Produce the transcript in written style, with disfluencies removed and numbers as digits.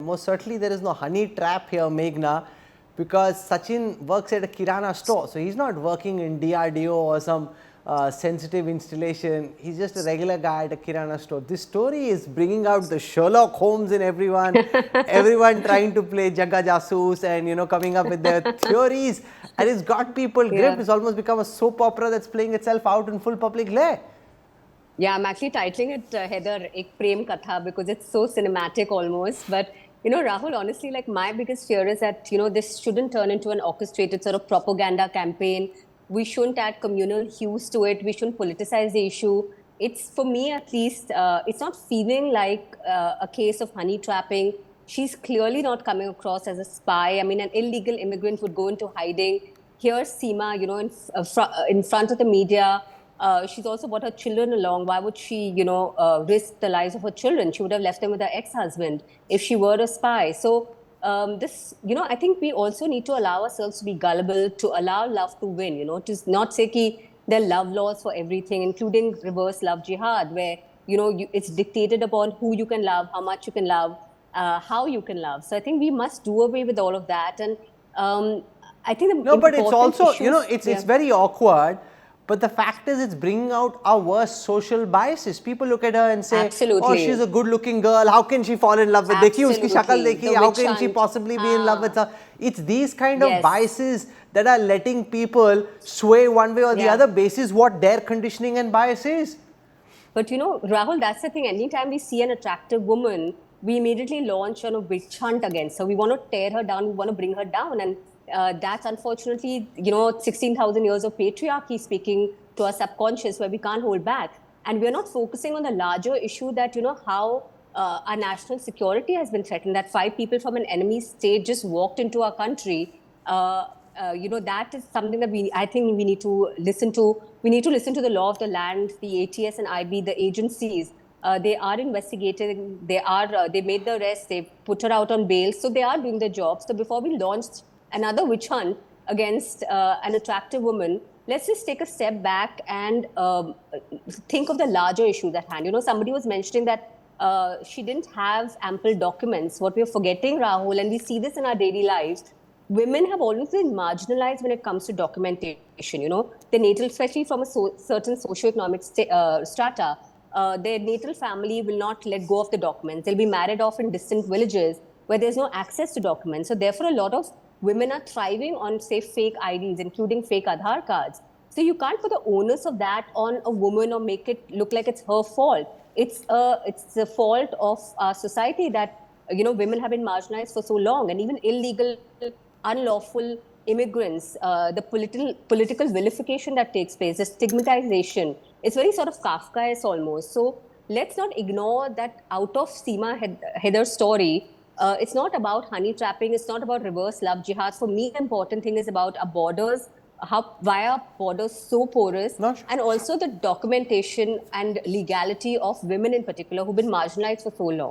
most certainly there is no honey trap here, Meghna, because Sachin works at a Kirana store. So he's not working in DRDO or some sensitive installation. He's just a regular guy at a Kirana store. This story is bringing out the Sherlock Holmes in everyone, everyone trying to play Jagga Jasoos and, you know, coming up with their theories. And it's got people gripped. It's almost become a soap opera that's playing itself out in full public glare. Yeah, I'm actually titling it, Haider, Ek Prem Katha, because it's so cinematic almost. But, you know, Rahul, honestly, like my biggest fear is that, you know, this shouldn't turn into an orchestrated sort of propaganda campaign. We shouldn't add communal hues to it. We shouldn't politicize the issue. It's, for me at least, it's not feeling like a case of honey trapping. She's clearly not coming across as a spy. I mean, an illegal immigrant would go into hiding. Here's Seema, you know, in front of the media. She's also brought her children along. Why would she, you know, risk the lives of her children? She would have left them with her ex-husband if she were a spy. So this, you know, I think we also need to allow ourselves to be gullible, to allow love to win, you know, to not say ki there are love laws for everything, including reverse love jihad, where, you know, it's dictated upon who you can love, how much you can love, how you can love. So I think we must do away with all of that. And I think the but it's also, issues, you know, it's very awkward. But the fact is, it's bringing out our worst social biases. People look at her and say, oh, she's a good-looking girl. How can she fall in love with her? How can she possibly be in love with her? It's these kind of biases that are letting people sway one way or the other basis what their conditioning and bias is. But, you know, Rahul, that's the thing. Anytime we see an attractive woman, we immediately launch on a witch hunt against her. We want to tear her down. We want to bring her down. And that's unfortunately, you know, 16,000 years of patriarchy speaking to our subconscious where we can't hold back. And we're not focusing on the larger issue that, you know, how our national security has been threatened, that 5 people from an enemy state just walked into our country. You know, that is something that I think we need to listen to. We need to listen to the law of the land, the ATS and IB, the agencies. They are investigating. They made the arrest. They put her out on bail. So they are doing their job. So before we launch another witch hunt against an attractive woman, let's just take a step back and think of the larger issues at hand. You know, somebody was mentioning that she didn't have ample documents. What we're forgetting, Rahul, and we see this in our daily lives, women have always been marginalized when it comes to documentation. You know, their natal, especially from a certain socioeconomic strata, their natal family will not let go of the documents. They'll be married off in distant villages where there's no access to documents. So therefore, a lot of women are thriving on, say, fake IDs, including fake Aadhaar cards. So you can't put the onus of that on a woman or make it look like it's her fault. It's the fault of our society that, you know, women have been marginalized for so long, and even illegal, unlawful immigrants, the political vilification that takes place, the stigmatization, it's very sort of Kafkaesque almost. So let's not ignore that out of Seema Haider's story. It's not about honey trapping. It's not about reverse love jihad. For me, the important thing is about our borders, why are borders so porous, and also the documentation and legality of women in particular who've been marginalized for so long.